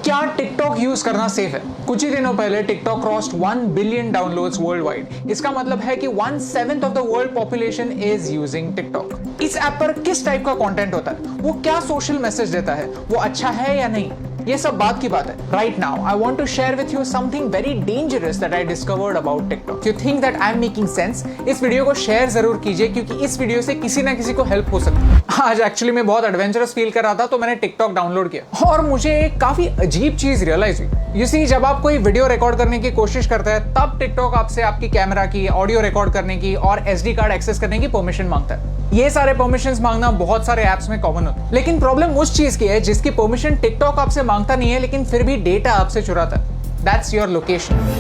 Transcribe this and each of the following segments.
क्या TikTok use करना safe है? कुछ ही दिनों पहले TikTok crossed 1 billion downloads world wide. इसका मतलब है कि 1/7 of the world population is using TikTok. इस ऐप पर किस टाइप का कंटेंट होता है, वो क्या सोशल मैसेज देता है, वो अच्छा है या नहीं, ये सब बात की बात है। Right now I want to share with you something very dangerous that I discovered about TikTok. You think that I am making sense? इस वीडियो को शेयर जरूर कीजिए क्योंकि इस वीडियो से किसी ना किसी को हेल्प हो सकती है। आज एक्चुअली मैं बहुत एडवेंचरस फील कर रहा था तो मैंने टिकटॉक डाउनलोड किया और मुझे एक काफी अजीब चीज रियलाइज हुई। यू सी, जब आप कोई वीडियो रिकॉर्ड करने की कोशिश करते हैं तब टिकटॉक आपसे आपकी कैमरा की, ऑडियो रिकॉर्ड करने की और SD कार्ड एक्सेस करने की परमिशन मांगता है। ये सारे परमिशंस मांगना बहुत सारे ऐप्स में कॉमन होता है, लेकिन प्रॉब्लम उस चीज की है जिसकी परमिशन टिकटॉक आपसे मांगता नहीं है लेकिन फिर भी डेटा आपसे चुराता है। That's your location.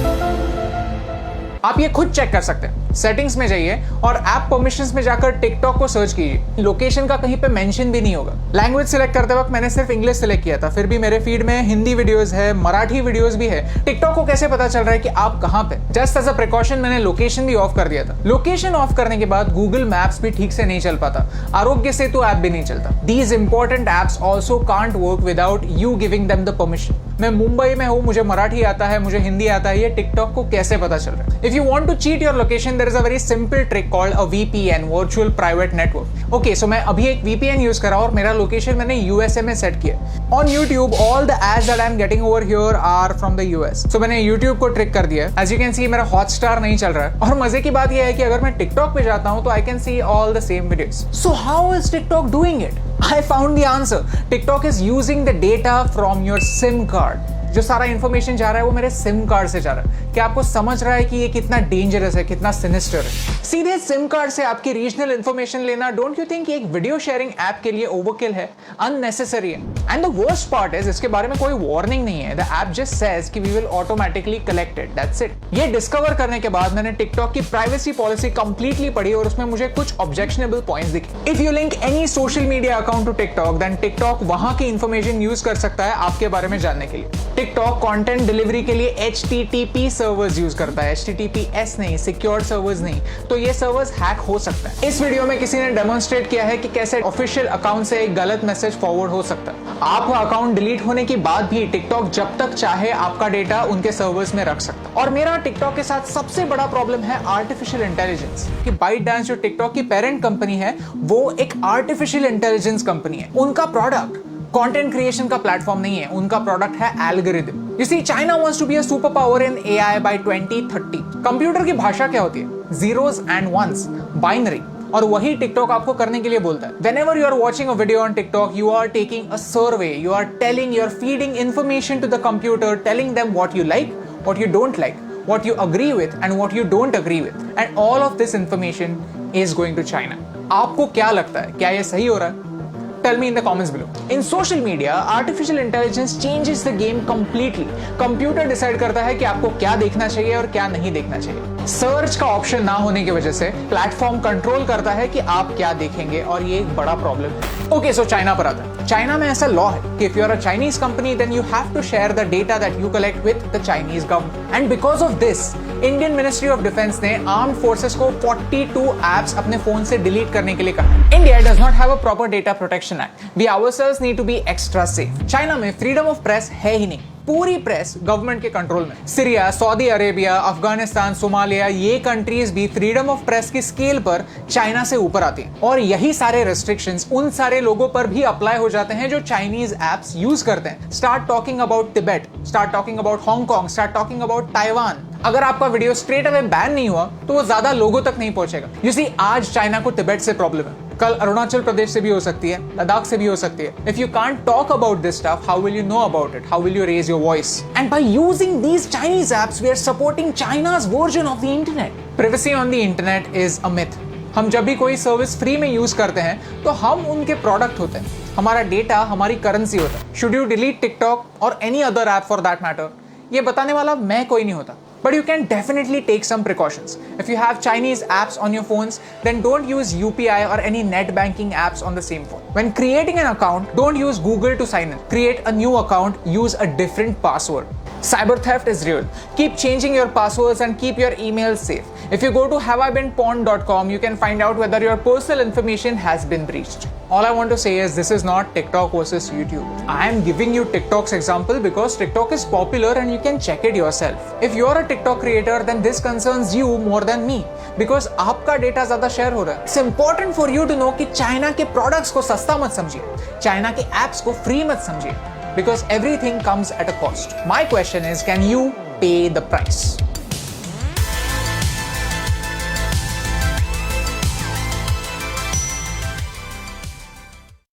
आप ये खुद चेक कर सकते हैं। सेटिंग्स में जाइए और ऐप परमिशंस में जाकर टिकटॉक को सर्च कीजिए। लोकेशन का कहीं पे मेंशन भी नहीं होगा। लैंग्वेज सिलेक्ट करते वक्त मैंने सिर्फ इंग्लिश सिलेक्ट किया था, फिर भी मेरे फीड में हिंदी वीडियोस है, मराठी वीडियोस भी है। टिकटॉक को कैसे पता चल रहा है कि आप कहां पे? जस्ट एज अ प्रिकॉशन मैंने लोकेशन भी ऑफ कर दिया था। लोकेशन ऑफ करने के बाद गूगल मैप्स भी ठीक से नहीं चल पाता, आरोग्य सेतु ऐप भी नहीं चलता। These important apps also can't work without you giving them the permission. मैं मुंबई में हूं, मुझे मराठी आता है, मुझे हिंदी आता है, ये टिकटॉक को कैसे पता चल रहा है? If you want to cheat your location there is a very simple trick called a VPN, virtual private network. Okay, so मैं अभी एक VPN यूज कर रहा हूं और मेरा लोकेशन मैंने USA में सेट किया। On YouTube all the ads that I am getting over here are from the US। So मैंने YouTube को ट्रिक कर दिया। एज यू कैन सी मेरा हॉटस्टार नहीं चल रहा है और मजे की बात यह है कि अगर मैं टिकटॉक पे जाता हूं तो I can see all the same videos. So how is TikTok doing it? I found the answer. TikTok is using the data from your SIM card. जो सारा इंफॉर्मेशन जा रहा है वो मेरे सिम कार्ड से जा रहा है। क्या आपको समझ रहा है कि ये कितना डेंजरस है, कितना सिनिस्टर है? सीधे सिम कार्ड से आपकी रीजनल इंफॉर्मेशन लेना, डोंट यू थिंक एक वीडियो शेयरिंग ऐप के लिए ओवरकिल है, अननेसेसरी है? And the worst part is इसके बारे में कोई वार्निंग नहीं है। द ऐप जस्ट सेज कि we will automatically collect it, that's it. ये डिस्कवर करने के बाद मैंने टिकटॉक की प्राइवेसी पॉलिसी कंप्लीटली पढ़ी और उसमें मुझे कुछ ऑब्जेक्शनेबल पॉइंट्स दिखे। If you link any social media account to TikTok then TikTok वहां की इंफॉर्मेशन यूज कर सकता है आपके बारे में जानने के लिए। टिकटॉक कंटेंट डिलीवरी के लिए HTTP सर्वर्स यूज करता है, HTTPS नहीं, सिक्योर्ड सर्वर्स नहीं। तो ये सर्वर्स हैक हो सकता है। इस वीडियो में किसी ने डेमोन्स्ट्रेट किया है कि कैसे ऑफिशियल अकाउंट से एक गलत मैसेज फॉरवर्ड हो सकता है। आपका अकाउंट डिलीट होने के बाद भी टिकटॉक जब तक चाहे आपका डेटा उनके सर्वर्स में रख सकता है। और मेरा टिकटॉक के साथ सबसे बड़ा प्रॉब्लम है आर्टिफिशियल इंटेलिजेंस। कि ByteDance जो टिकटॉक की पेरेंट कंपनी है वो एक आर्टिफिशियल इंटेलिजेंस कंपनी है। उनका प्रोडक्ट कंटेंट क्रिएशन का प्लेटफॉर्म नहीं है, उनका प्रोडक्ट है algorithm. You see, China wants to be a superpower in AI by 2030. Computer की भाषा क्या होती है? Zeros and ones, binary. और वही टिकटॉक आपको करने के लिए बोलता है। Whenever you are watching a video on TikTok, you are taking a survey. You are feeding information to the computer, telling them what you like, what you don't like, what you agree with, and what you don't agree with. And all of this information is going to China. आपको क्या लगता है? क्या ये सही हो रहा है? Tell me in the comments below. In social media, artificial intelligence changes the game completely. Computer decide करता है कि आपको क्या देखना चाहिए और क्या नहीं देखना चाहिए। सर्च का ऑप्शन ना होने की वजह से प्लेटफॉर्म कंट्रोल करता है कि आप क्या देखेंगे और ये एक बड़ा प्रॉब्लम है। ओके, सो चाइना पर आता है। चाइना में ऐसा लॉ है कि if you are a Chinese company, then you have to share the data that you collect with the Chinese government. And because of this, Indian ministry of defence ने armed forces को 42 apps अपने phone से delete करने के लिए कहा। India does not have a proper data protection act. We ourselves need to be extra safe. China में freedom of press है ही नहीं। पूरी प्रेस गवर्नमेंट के कंट्रोल में। Syria, Saudi Arabia, Afghanistan, Somalia, ये कंट्रीज भी फ्रीडम ऑफ प्रेस की स्केल पर चाइना से ऊपर आती हैं। और यही सारे रेस्ट्रिक्शंस उन सारे लोगों पर भी अप्लाई हो जाते हैं जो चाइनीज एप्स यूज करते हैं। Start talking about Tibet, start talking about Hong Kong, start talking about Taiwan. अगर आपका वीडियो स्ट्रेट अवे बैन नहीं हुआ तो वो ज्यादा लोगों तक नहीं पहुंचेगा। यू सी, आज चाइना को तिब्बत से प्रॉब्लम है, कल अरुणाचल प्रदेश से भी हो सकती है, लद्दाख से भी हो सकती है। If you can't talk about this stuff, how will you know about it? How will you raise your voice? And by using these Chinese apps we are supporting China's version of the internet. Privacy on the internet is a myth. हम जब भी कोई service free में use करते हैं तो हम उनके प्रोडक्ट होते हैं, हमारा डेटा हमारी करेंसी होता है। शुड यू डिलीट टिकटॉक और any other app for that matter? ये बताने वाला मैं कोई नहीं होता। But you can definitely take some precautions. If you have Chinese apps on your phones, then don't use UPI or any net banking apps on the same phone. When creating an account, don't use Google to sign in. Create a new account, use a different password. Cyber theft is real. Keep changing your passwords and keep your emails safe. If you go to haveibeenpawned.com, you can find out whether your personal information has been breached. All I want to say is this is not TikTok versus YouTube. I am giving you TikTok's example because TikTok is popular and you can check it yourself. If you're a TikTok creator, then this concerns you more than me because आपका data ज्यादा share हो रहा है. It's important for you to know कि China के products को सस्ता मत समझिए, चाइना के एप्स को फ्री मत समझिए because everything comes at a cost. My question is, can you pay the price?